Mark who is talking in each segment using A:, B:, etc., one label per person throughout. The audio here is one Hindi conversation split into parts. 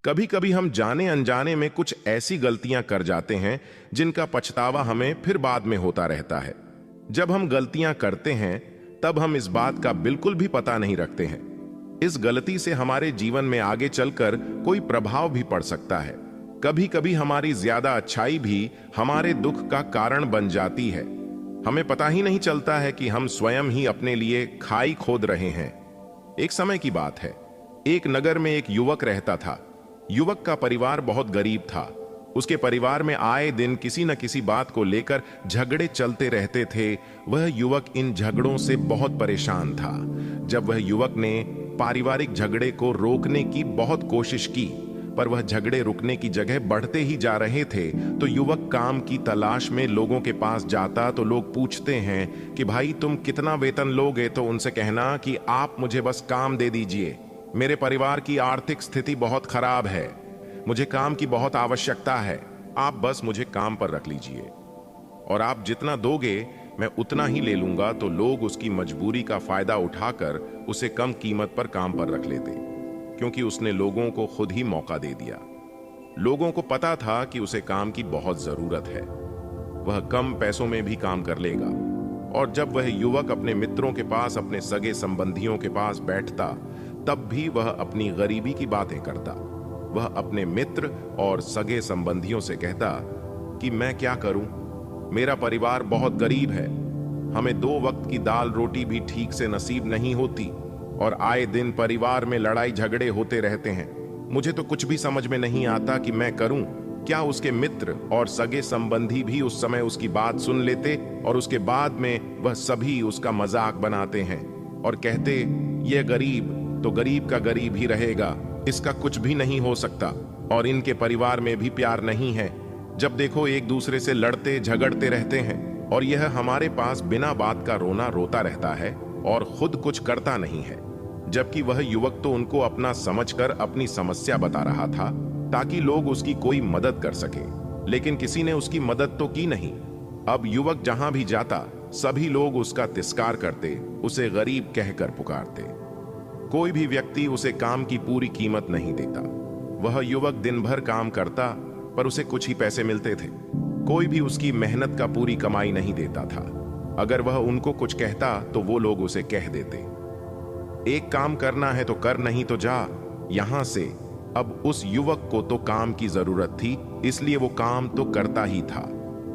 A: कभी कभी हम जाने अनजाने में कुछ ऐसी गलतियां कर जाते हैं जिनका पछतावा हमें फिर बाद में होता रहता है। जब हम गलतियां करते हैं तब हम इस बात का बिल्कुल भी पता नहीं रखते हैं। इस गलती से हमारे जीवन में आगे चलकर कोई प्रभाव भी पड़ सकता है। कभी कभी हमारी ज्यादा अच्छाई भी हमारे दुख का कारण बन जाती है। हमें पता ही नहीं चलता है कि हम स्वयं ही अपने लिए खाई खोद रहे हैं। एक समय की बात है, एक नगर में एक युवक रहता था। युवक का परिवार बहुत गरीब था। उसके परिवार में आए दिन किसी न किसी बात को लेकर झगड़े चलते रहते थे। वह युवक इन झगड़ों से बहुत परेशान था। जब वह युवक ने पारिवारिक झगड़े को रोकने की बहुत कोशिश की, पर वह झगड़े रुकने की जगह बढ़ते ही जा रहे थे, तो युवक काम की तलाश में लोगों के पास जाता तो लोग पूछते हैं कि भाई तुम कितना वेतन लोगे, तो उनसे कहना कि आप मुझे बस काम दे दीजिए, मेरे परिवार की आर्थिक स्थिति बहुत खराब है, मुझे काम की बहुत आवश्यकता है, आप बस मुझे काम पर रख लीजिए और आप जितना दोगे मैं उतना ही ले लूंगा। तो लोग उसकी मजबूरी का फायदा उठाकर उसे कम कीमत पर काम पर रख लेते, क्योंकि उसने लोगों को खुद ही मौका दे दिया। लोगों को पता था कि उसे काम की बहुत जरूरत है, वह कम पैसों में भी काम कर लेगा। और जब वह युवक अपने मित्रों के पास, अपने सगे संबंधियों के पास बैठता, तब भी वह अपनी गरीबी की बातें करता। वह अपने मित्र और सगे संबंधियों से कहता कि मैं क्या करूं, मेरा परिवार बहुत गरीब है, हमें 2 वक्त की दाल रोटी भी ठीक से नसीब नहीं होती और आए दिन परिवार में लड़ाई झगड़े होते रहते हैं। मुझे तो कुछ भी समझ में नहीं आता कि मैं करूं क्या। उसके मित्र और सगे संबंधी भी उस समय उसकी बात सुन लेते और उसके बाद में वह सभी उसका मजाक बनाते हैं और कहते, यह गरीब तो गरीब का गरीब ही रहेगा, इसका कुछ भी नहीं हो सकता और इनके परिवार में भी प्यार नहीं है। जब देखो एक दूसरे से लड़ते झगड़ते रहते हैं और यह हमारे पास बिना बात का रोना रोता रहता है और खुद कुछ करता नहीं है। जबकि वह युवक तो उनको अपना समझकर अपनी समस्या बता रहा था ताकि लोग उसकी कोई मदद कर सके, लेकिन किसी ने उसकी मदद तो की नहीं। अब युवक जहां भी जाता सभी लोग उसका तिरस्कार करते, उसे गरीब कहकर पुकारते। कोई भी व्यक्ति उसे काम की पूरी कीमत नहीं देता। वह युवक दिन भर काम करता पर उसे कुछ ही पैसे मिलते थे। कोई भी उसकी मेहनत का पूरी कमाई नहीं देता था। अगर वह उनको कुछ कहता तो वो लोग उसे कह देते, एक काम करना है तो कर, नहीं तो जा यहां से। अब उस युवक को तो काम की जरूरत थी, इसलिए वो काम तो करता ही था।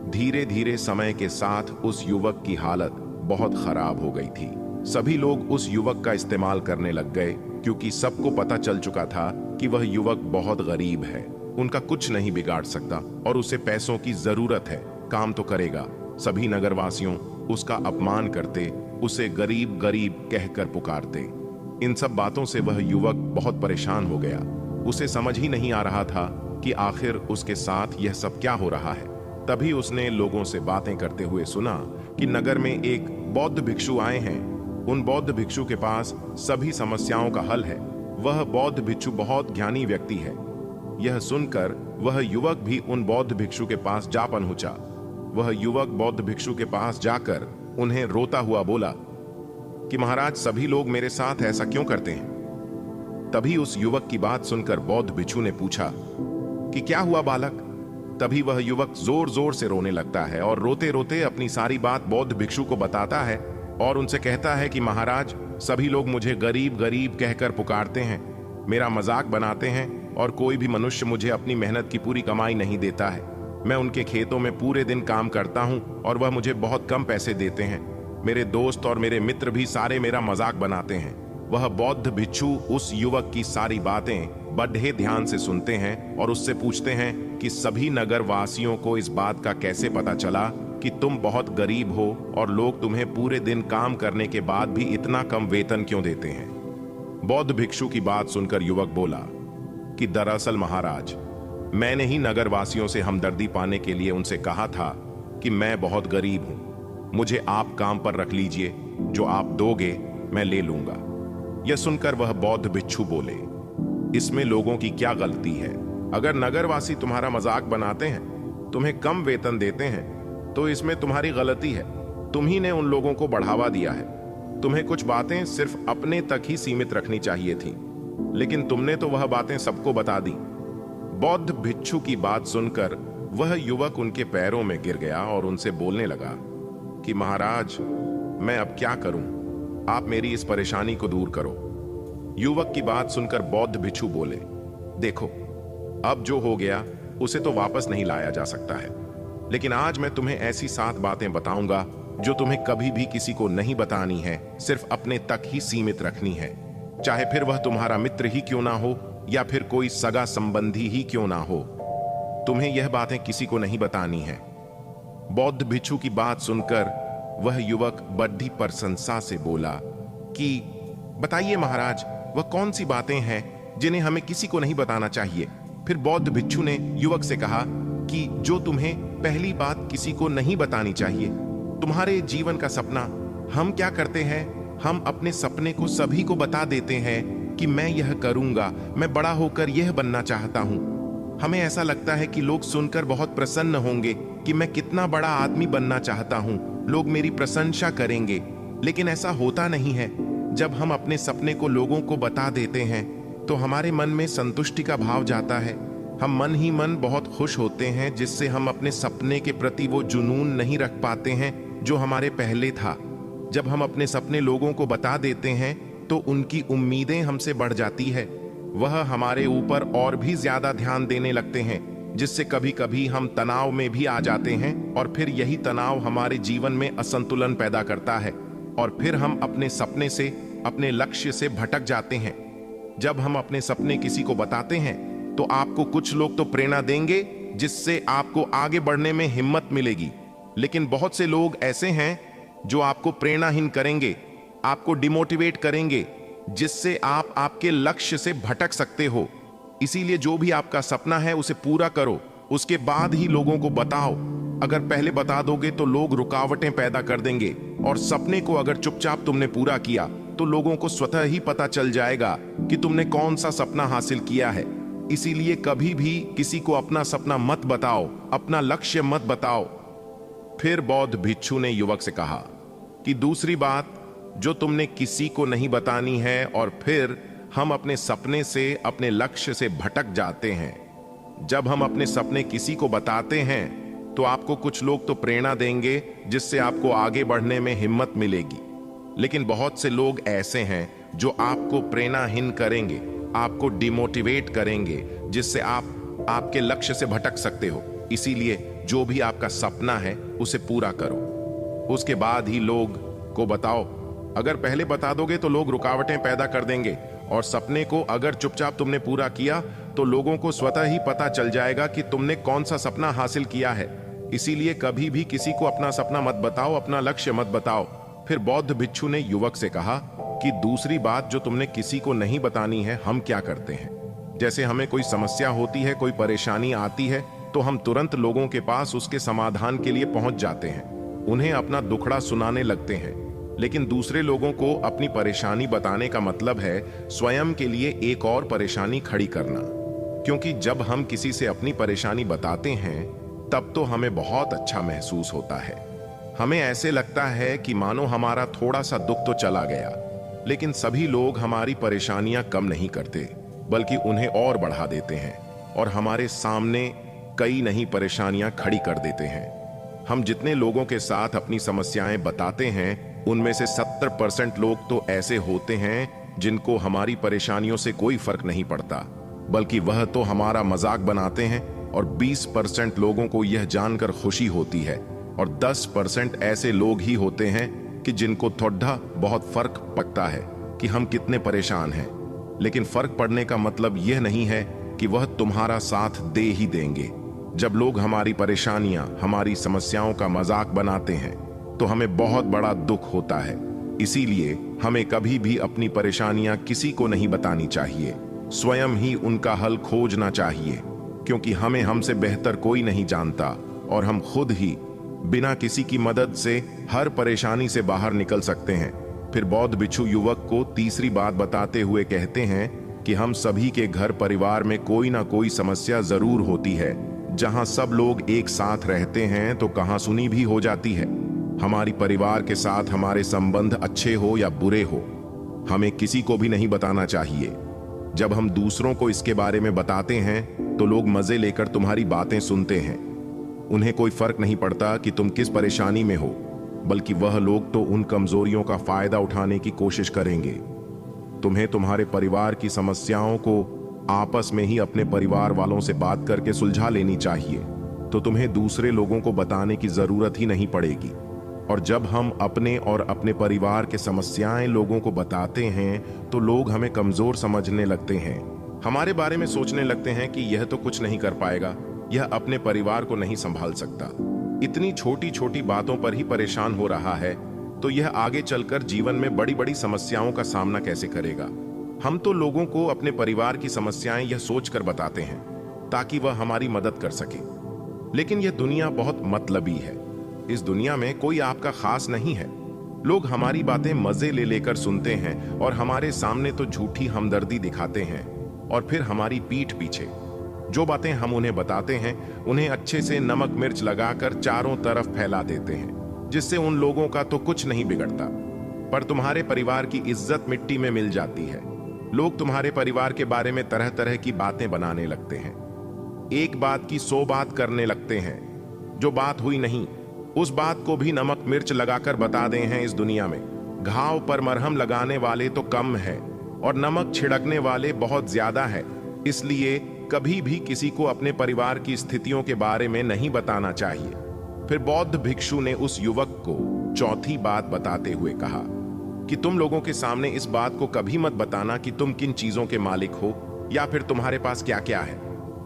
A: धीरे धीरे समय के साथ उस युवक की हालत बहुत खराब हो गई थी। सभी लोग उस युवक का इस्तेमाल करने लग गए, क्योंकि सबको पता चल चुका था कि वह युवक बहुत गरीब है, उनका कुछ नहीं बिगाड़ सकता और उसे पैसों की जरूरत है, काम तो करेगा। सभी नगरवासियों उसका अपमान करते, उसे गरीब गरीब कहकर पुकारते। इन सब बातों से वह युवक बहुत परेशान हो गया। उसे समझ ही नहीं आ रहा था कि आखिर उसके साथ यह सब क्या हो रहा है। तभी उसने लोगों से बातें करते हुए सुना कि नगर में एक बौद्ध भिक्षु आए हैं। उन बौद्ध भिक्षु के पास सभी समस्याओं का हल है। वह बौद्ध भिक्षु बहुत ज्ञानी व्यक्ति है। यह सुनकर वह युवक भी उन बौद्ध भिक्षु के पास जा पहुंचा। वह युवक बौद्ध भिक्षु के पास जाकर उन्हें रोता हुआ बोला कि महाराज, सभी लोग मेरे साथ ऐसा क्यों करते हैं। तभी उस युवक की बात सुनकर बौद्ध भिक्षु ने पूछा कि क्या हुआ बालक। तभी वह युवक जोर जोर से रोने लगता है और रोते रोते अपनी सारी बात बौद्ध भिक्षु को बताता है और उनसे कहता है कि महाराज, सभी लोग मुझे गरीब गरीब कहकर पुकारते हैं, मेरा मजाक बनाते हैं और कोई भी मनुष्य मुझे अपनी मेहनत की पूरी कमाई नहीं देता है। मैं उनके खेतों में पूरे दिन काम करता हूं और वह मुझे बहुत कम पैसे देते हैं। मेरे दोस्त और मेरे मित्र भी सारे मेरा मजाक बनाते हैं। वह बौद्ध भिक्षु उस युवक की सारी बातें बड़े ध्यान से सुनते हैं और उससे पूछते हैं कि सभी नगर वासियों को इस बात का कैसे पता चला कि तुम बहुत गरीब हो और लोग तुम्हें पूरे दिन काम करने के बाद भी इतना कम वेतन क्यों देते हैं। बौद्ध भिक्षु की बात सुनकर युवक बोला कि दरअसल महाराज, मैंने ही नगर वासियों से हमदर्दी पाने के लिए उनसे कहा था कि मैं बहुत गरीब हूं, मुझे आप काम पर रख लीजिए, जो आप दोगे मैं ले लूंगा। यह सुनकर वह बौद्ध भिक्षु बोले, इसमें लोगों की क्या गलती है। अगर नगरवासी तुम्हारा मजाक बनाते हैं, तुम्हें कम वेतन देते हैं, तो इसमें तुम्हारी गलती है। तुम ही ने उन लोगों को बढ़ावा दिया है। तुम्हें कुछ बातें सिर्फ अपने तक ही सीमित रखनी चाहिए थी, लेकिन तुमने तो वह बातें सबको बता दी। बौद्ध भिक्षु की बात सुनकर वह युवक उनके पैरों में गिर गया और उनसे बोलने लगा कि महाराज, मैं अब क्या करूं? आप मेरी इस परेशानी को दूर करो। युवक की बात सुनकर बौद्ध भिक्षु बोले, देखो, अब जो हो गया उसे तो वापस नहीं लाया जा सकता है, लेकिन आज मैं तुम्हें ऐसी 7 बातें बताऊंगा जो तुम्हें कभी भी किसी को नहीं बतानी है, सिर्फ अपने तक ही सीमित रखनी है, चाहे फिर वह तुम्हारा मित्र ही क्यों ना हो या फिर कोई सगा संबंधी ही क्यों ना हो। तुम्हें यह बातें किसी को नहीं बतानी है। बौद्ध भिक्षु की बात सुनकर वह युवक बड़ी प्रशंसा से बोला कि बताइए महाराज, वह कौन सी बातें हैं जिन्हें हमें किसी को नहीं बताना चाहिए? फिर बौद्ध भिक्षु ने युवक से कहा कि जो तुम्हें पहली बात किसी को नहीं बतानी चाहिए, तुम्हारे जीवन का सपना। हम क्या करते हैं, हम अपने सपने को सभी को बता देते हैं कि मैं यह करूंगा, मैं बड़ा होकर यह बनना चाहता हूं। हमें ऐसा लगता है कि लोग सुनकर बहुत प्रसन्न होंगे कि मैं कितना बड़ा आदमी बनना चाहता हूं, लोग मेरी प्रशंसा करेंगे, लेकिन ऐसा होता नहीं है। जब हम अपने सपने को लोगों को बता देते हैं तो हमारे मन में संतुष्टि का भाव जाता है। हम मन ही मन बहुत खुश होते हैं, जिससे हम अपने सपने के प्रति वो जुनून नहीं रख पाते हैं जो हमारे पहले था। जब हम अपने सपने लोगों को बता देते हैं तो उनकी उम्मीदें हमसे बढ़ जाती है। वह हमारे ऊपर और भी ज्यादा ध्यान देने लगते हैं, जिससे कभी कभी हम तनाव में भी आ जाते हैं और फिर यही तनाव हमारे जीवन में असंतुलन पैदा करता है और फिर हम अपने सपने से, अपने लक्ष्य से भटक जाते हैं। जब हम अपने सपने किसी को बताते हैं तो आपको कुछ लोग तो प्रेरणा देंगे, जिससे आपको आगे बढ़ने में हिम्मत मिलेगी, लेकिन बहुत से लोग ऐसे हैं जो आपको प्रेरणाहीन करेंगे, आपको डिमोटिवेट करेंगे, जिससे आप आपके लक्ष्य से भटक सकते हो। इसीलिए जो भी आपका सपना है उसे पूरा करो, उसके बाद ही लोगों को बताओ। अगर पहले बता दोगे तो लोग रुकावटें पैदा कर देंगे, और सपने को अगर चुपचाप तुमने पूरा किया तो लोगों को स्वतः ही पता चल जाएगा कि तुमने कौन सा सपना हासिल किया है। इसीलिए कभी भी किसी को अपना सपना मत बताओ, अपना लक्ष्य मत बताओ। फिर बौद्ध भिक्षु ने युवक से कहा कि दूसरी बात जो तुमने किसी को नहीं बतानी है, और फिर हम अपने सपने से, अपने लक्ष्य से भटक जाते हैं। जब हम अपने सपने किसी को बताते हैं तो आपको कुछ लोग तो प्रेरणा देंगे, जिससे आपको आगे बढ़ने में हिम्मत मिलेगी, लेकिन बहुत से लोग ऐसे हैं जो आपको प्रेरणाहीन करेंगे, आपको डिमोटिवेट करेंगे, जिससे आप आपके लक्ष्य से भटक सकते हो। इसीलिए जो भी आपका सपना है उसे पूरा करो, उसके बाद ही लोग को बताओ। अगर पहले बता दोगे तो लोग रुकावटें पैदा कर देंगे, और सपने को अगर चुपचाप तुमने पूरा किया तो लोगों को स्वतः ही पता चल जाएगा कि तुमने कौन सा सपना हासिल किया है। इसीलिए कभी भी किसी को अपना सपना मत बताओ, अपना लक्ष्य मत बताओ। फिर बौद्ध भिक्षु ने युवक से कहा कि दूसरी बात जो तुमने किसी को नहीं बतानी है, हम क्या करते हैं। जैसे हमें कोई समस्या होती है, कोई परेशानी आती है, तो हम तुरंत लोगों के पास उसके समाधान के लिए पहुंच जाते हैं, उन्हें अपना दुखड़ा सुनाने लगते हैं। लेकिन दूसरे लोगों को अपनी परेशानी बताने का मतलब है स्वयं के लिए एक और परेशानी खड़ी करना, क्योंकि जब हम किसी से अपनी परेशानी बताते हैं तब तो हमें बहुत अच्छा महसूस होता है। हमें ऐसे लगता है कि मानो हमारा थोड़ा सा दुख तो चला गया, लेकिन सभी लोग हमारी परेशानियां कम नहीं करते, बल्कि उन्हें और बढ़ा देते हैं और हमारे सामने कई नई परेशानियां खड़ी कर देते हैं। हम जितने लोगों के साथ अपनी समस्याएं बताते हैं, उनमें से 70% लोग तो ऐसे होते हैं जिनको हमारी परेशानियों से कोई फर्क नहीं पड़ता, बल्कि वह तो हमारा मजाक बनाते हैं, और 20% लोगों को यह जानकर खुशी होती है, और 10% ऐसे लोग ही होते हैं कि जिनको थोड़ा बहुत फर्क पड़ता है कि हम कितने परेशान हैं। लेकिन फर्क पड़ने का मतलब यह नहीं है कि वह तुम्हारा साथ दे ही देंगे। जब लोग हमारी परेशानियां, हमारी समस्याओं का मजाक बनाते हैं तो हमें बहुत बड़ा दुख होता है। इसीलिए हमें कभी भी अपनी परेशानियां किसी को नहीं बतानी चाहिए, स्वयं ही उनका हल खोजना चाहिए, क्योंकि हमें हमसे बेहतर कोई नहीं जानता, और हम खुद ही बिना किसी की मदद से हर परेशानी से बाहर निकल सकते हैं। फिर बौद्ध भिक्षु युवक को तीसरी बात बताते हुए कहते हैं कि हम सभी के घर परिवार में कोई ना कोई समस्या जरूर होती है। जहां सब लोग एक साथ रहते हैं तो कहासुनी भी हो जाती है। हमारी परिवार के साथ हमारे संबंध अच्छे हो या बुरे हो, हमें किसी को भी नहीं बताना चाहिए। जब हम दूसरों को इसके बारे में बताते हैं तो लोग मजे लेकर तुम्हारी बातें सुनते हैं। उन्हें कोई फर्क नहीं पड़ता कि तुम किस परेशानी में हो, बल्कि वह लोग तो उन कमजोरियों का फायदा उठाने की कोशिश करेंगे। तुम्हें तुम्हारे परिवार की समस्याओं को आपस में ही अपने परिवार वालों से बात करके सुलझा लेनी चाहिए, तो तुम्हें दूसरे लोगों को बताने की जरूरत ही नहीं पड़ेगी। और जब हम अपने और अपने परिवार के समस्याएं लोगों को बताते हैं तो लोग हमें कमजोर समझने लगते हैं, हमारे बारे में सोचने लगते हैं कि यह तो कुछ नहीं कर पाएगा, यह अपने परिवार को नहीं संभाल सकता, इतनी छोटी छोटी बातों पर ही परेशान हो रहा है, तो यह आगे चलकर जीवन में बड़ी बड़ी समस्याओं का सामना कैसे करेगा। हम तो लोगों को अपने परिवार की समस्याएं यह सोचकर बताते हैं ताकि वह हमारी मदद कर सके, लेकिन यह दुनिया बहुत मतलबी है। इस दुनिया में कोई आपका खास नहीं है। लोग हमारी बातें मजे ले लेकर सुनते हैं और हमारे सामने तो झूठी हमदर्दी दिखाते हैं, और फिर हमारी पीठ पीछे जो बातें हम उन्हें बताते हैं उन्हें अच्छे से नमक मिर्च लगाकर चारों तरफ फैला देते हैं, जिससे उन लोगों का तो कुछ नहीं बिगड़ता, पर तुम्हारे परिवार की इज्जत मिट्टी में मिल जाती है। लोग तुम्हारे परिवार के बारे में तरह तरह की बातें बनाने लगते हैं, एक बात की 100 बात करने लगते हैं। जो बात हुई नहीं उस बात को भी नमक मिर्च लगाकर बता दें हैं। इस दुनिया में घाव पर मरहम लगाने वाले तो कम है और नमक छिड़कने वाले बहुत ज्यादा है। इसलिए कभी भी किसी को अपने परिवार की स्थितियों के बारे में नहीं बताना चाहिए। फिर बौद्ध भिक्षु ने उस युवक को चौथी बात बताते हुए कहा कि तुम लोगों के सामने इस बात को कभी मत बताना कि तुम किन चीजों के मालिक हो या फिर तुम्हारे पास क्या क्या है।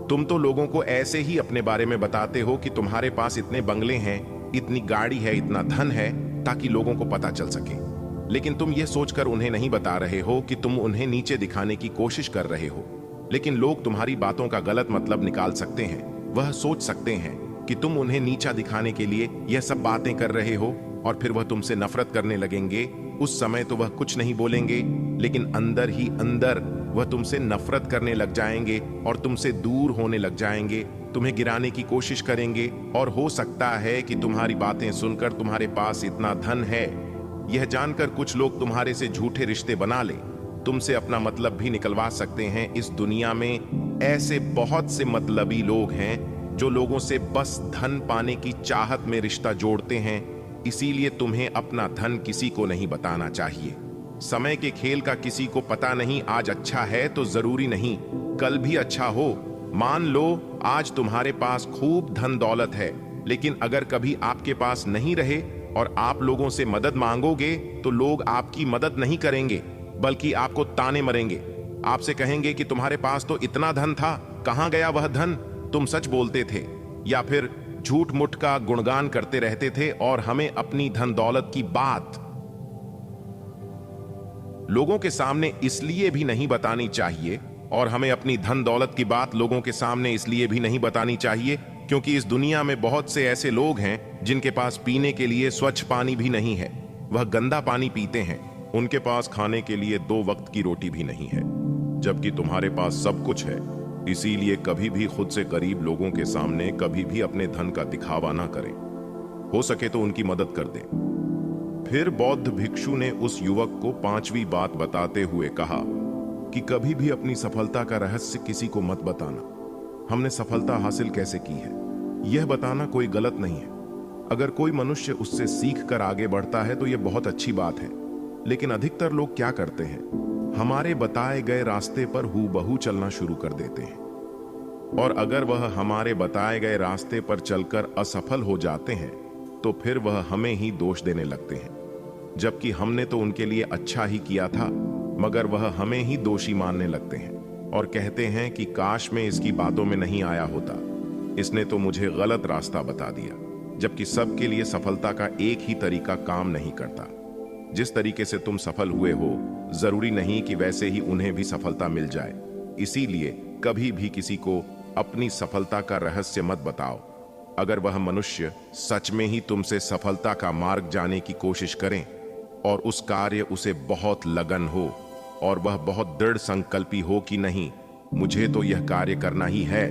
A: तुम तो लोगों को ऐसे ही अपने बारे में बताते हो कि तुम्हारे पास इतने बंगले हैं, इतनी गाड़ी है, इतना धन है, ताकि लोगों को पता चल सके। लेकिन तुम यह सोचकर उन्हें नहीं बता रहे हो कि तुम उन्हें नीचे दिखाने की कोशिश कर रहे हो। लेकिन लोग तुम्हारी बातों का गलत मतलब निकाल सकते हैं। वह सोच सकते हैं कि तुम उन्हें नीचा दिखाने के लिए यह सब बातें कर रहे हो, और फिर वह तुमसे नफरत करने लगेंगे। उस समय तो वह कुछ नहीं बोलेंगे, लेकिन अंदर ही अंदर वह तुमसे नफरत करने लग जाएंगे और तुमसे दूर होने लग जाएंगे, तुम्हें गिराने की कोशिश करेंगे। और हो सकता है कि तुम्हारी बातें सुनकर तुम्हारे पास इतना धन है, यह जानकर कुछ लोग तुम्हारे से झूठे रिश्ते बना ले, तुमसे अपना मतलब भी निकलवा सकते हैं। इस दुनिया में ऐसे बहुत से मतलबी लोग हैं जो लोगों से बस धन पाने की चाहत में रिश्ता जोड़ते हैं। इसीलिए तुम्हें अपना धन किसी को नहीं बताना चाहिए। समय के खेल का किसी को पता नहीं। आज अच्छा है तो जरूरी नहीं कल भी अच्छा हो। मान लो आज तुम्हारे पास खूब धन दौलत है, लेकिन अगर कभी आपके पास नहीं रहे और आप लोगों से मदद मांगोगे तो लोग आपकी मदद नहीं करेंगे, बल्कि आपको ताने मरेंगे। आपसे कहेंगे कि तुम्हारे पास तो इतना धन था, कहां गया वह धन? तुम सच बोलते थे या फिर झूठ मूठ का गुणगान करते रहते थे। और हमें अपनी धन दौलत की बात लोगों के सामने इसलिए भी नहीं बतानी चाहिए, और हमें अपनी धन दौलत की बात लोगों के सामने इसलिए भी नहीं बतानी चाहिए क्योंकि इस दुनिया में बहुत से ऐसे लोग हैं जिनके पास पीने के लिए स्वच्छ पानी भी नहीं है, वह गंदा पानी पीते हैं। उनके पास खाने के लिए 2 वक्त की रोटी भी नहीं है, जबकि तुम्हारे पास सब कुछ है। इसीलिए कभी भी खुद से करीब लोगों के सामने कभी भी अपने धन का दिखावा ना करें। हो सके तो उनकी मदद कर दें। फिर बौद्ध भिक्षु ने उस युवक को 5वीं बात बताते हुए कहा कि कभी भी अपनी सफलता का रहस्य किसी को मत बताना। हमने सफलता हासिल कैसे की है यह बताना कोई गलत नहीं है। अगर कोई मनुष्य उससे सीख कर आगे बढ़ता है तो यह बहुत अच्छी बात है, लेकिन अधिकतर लोग क्या करते हैं, हमारे बताए गए रास्ते पर हूबहू चलना शुरू कर देते हैं, और अगर वह हमारे बताए गए रास्ते पर चलकर असफल हो जाते हैं तो फिर वह हमें ही दोष देने लगते हैं, जबकि हमने तो उनके लिए अच्छा ही किया था, मगर वह हमें ही दोषी मानने लगते हैं और कहते हैं कि काश मैं इसकी बातों में नहीं आया होता, इसने तो मुझे गलत रास्ता बता दिया। जबकि सबके लिए सफलता का एक ही तरीका काम नहीं करता। जिस तरीके से तुम सफल हुए हो जरूरी नहीं कि वैसे ही उन्हें भी सफलता मिल जाए। इसीलिए कभी भी किसी को अपनी सफलता का रहस्य मत बताओ। अगर वह मनुष्य सच में ही तुमसे सफलता का मार्ग जाने की कोशिश करें और उस कार्य उसे बहुत लगन हो और वह बहुत दृढ़ संकल्पी हो कि नहीं मुझे तो यह कार्य करना ही है,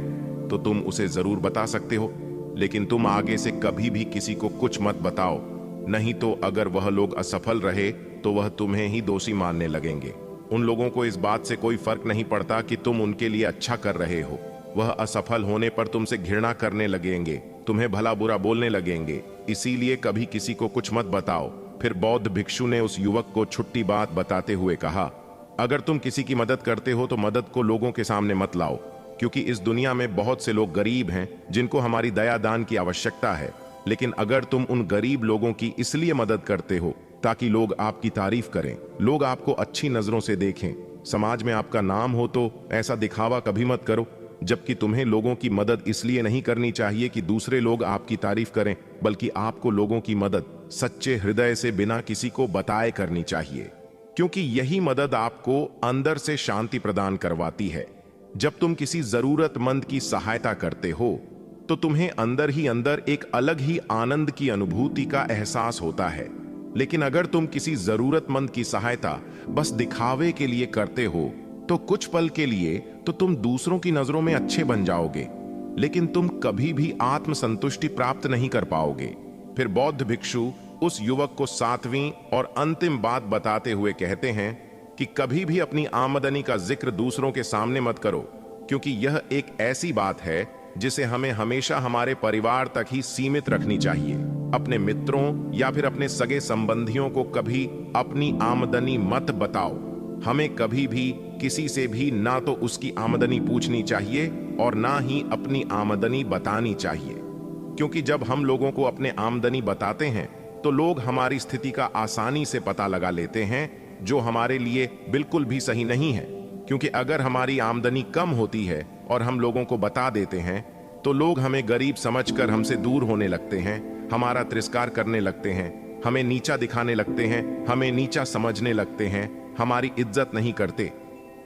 A: तो तुम उसे जरूर बता सकते हो। लेकिन तुम आगे से कभी भी किसी को कुछ मत बताओ, नहीं तो अगर वह लोग असफल रहे तो वह तुम्हें ही दोषी मानने लगेंगे उन लोगों को इस बात से कोई फर्क नहीं पड़ता कि तुम उनके लिए अच्छा कर रहे हो। वह असफल होने पर तुमसे घृणा करने लगेंगे, तुम्हें भला बुरा बोलने लगेंगे। इसीलिए कभी किसी को कुछ मत बताओ। फिर बौद्ध भिक्षु ने उस युवक को छुट्टी बात बताते हुए कहा, अगर तुम किसी की मदद करते हो तो मदद को लोगों के सामने मत लाओ, क्योंकि इस दुनिया में बहुत से लोग गरीब हैं जिनको हमारी दया दान की आवश्यकता है। लेकिन अगर तुम उन गरीब लोगों की इसलिए मदद करते हो ताकि लोग आपकी तारीफ करें, लोग आपको अच्छी नजरों से देखें, समाज में आपका नाम हो, तो ऐसा दिखावा कभी मत करो। जबकि तुम्हें लोगों की मदद इसलिए नहीं करनी चाहिए कि दूसरे लोग आपकी तारीफ करें, बल्कि आपको लोगों की मदद सच्चे हृदय से बिना किसी को बताए करनी चाहिए, क्योंकि यही मदद आपको अंदर से शांति प्रदान करवाती है। जब तुम किसी जरूरतमंद की सहायता करते हो तो तुम्हें अंदर ही अंदर एक अलग ही आनंद की अनुभूति का एहसास होता है। लेकिन अगर तुम किसी जरूरतमंद की सहायता बस दिखावे के लिए करते हो तो कुछ पल के लिए तो तुम दूसरों की नजरों में अच्छे बन जाओगे, लेकिन तुम कभी भी आत्मसंतुष्टि प्राप्त नहीं कर पाओगे। फिर बौद्ध भिक्षु उस युवक को 7वीं और अंतिम बात बताते हुए कहते हैं कि कभी भी अपनी आमदनी का जिक्र दूसरों के सामने मत करो, क्योंकि यह एक ऐसी बात है जिसे हमें हमेशा हमारे परिवार तक ही सीमित रखनी चाहिए। अपने मित्रों या फिर अपने सगे संबंधियों को कभी अपनी आमदनी मत बताओ। हमें कभी भी किसी से भी ना तो उसकी आमदनी पूछनी चाहिए और ना ही अपनी आमदनी बतानी चाहिए, क्योंकि जब हम लोगों को अपने आमदनी बताते हैं तो लोग हमारी स्थिति का आसानी से पता लगा लेते हैं, जो हमारे लिए बिल्कुल भी सही नहीं है। क्योंकि अगर हमारी आमदनी कम होती है और हम लोगों को बता देते हैं तो लोग हमें गरीब समझकर हमसे दूर होने लगते हैं, हमारा तिरस्कार करने लगते हैं, हमें नीचा दिखाने लगते हैं, हमें नीचा समझने लगते हैं, हमारी इज्जत नहीं करते।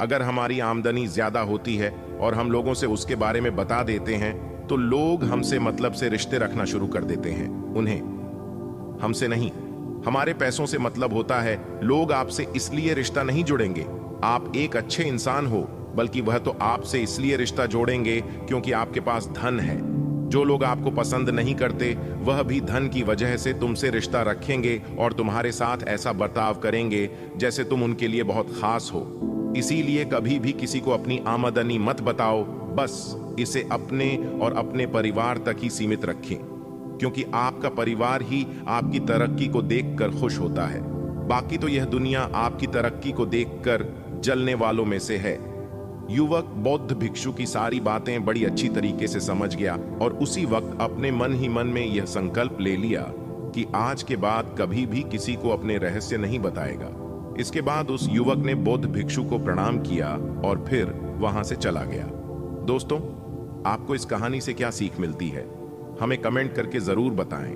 A: अगर हमारी आमदनी ज्यादा होती है और हम लोगों से उसके बारे में बता देते हैं तो लोग हमसे मतलब से रिश्ते रखना शुरू कर देते हैं। उन्हें हमसे नहीं, हमारे पैसों से मतलब होता है। लोग आपसे इसलिए रिश्ता नहीं जोड़ेंगे आप एक अच्छे इंसान हो, बल्कि वह तो आपसे इसलिए रिश्ता जोड़ेंगे क्योंकि आपके पास धन है। जो लोग आपको पसंद नहीं करते वह भी धन की वजह से तुमसे रिश्ता रखेंगे और तुम्हारे साथ ऐसा बर्ताव करेंगे जैसे तुम उनके लिए बहुत खास हो। इसीलिए कभी भी किसी को अपनी आमदनी मत बताओ, बस इसे अपने और अपने परिवार तक ही सीमित रखें, क्योंकि आपका परिवार ही आपकी तरक्की को देखकर खुश होता है। बाकी तो यह दुनिया आपकी तरक्की को देखकर जलने वालों में से है। युवक बौद्ध भिक्षु की सारी बातें बड़ी अच्छी तरीके से समझ गया और उसी वक्त अपने मन ही मन में यह संकल्प ले लिया कि आज के बाद कभी भी किसी को अपने रहस्य नहीं बताएगा। इसके बाद उस युवक ने बौद्ध भिक्षु को प्रणाम किया और फिर वहां से चला गया। दोस्तों, आपको इस कहानी से क्या सीख मिलती है? हमें कमेंट करके जरूर बताएं।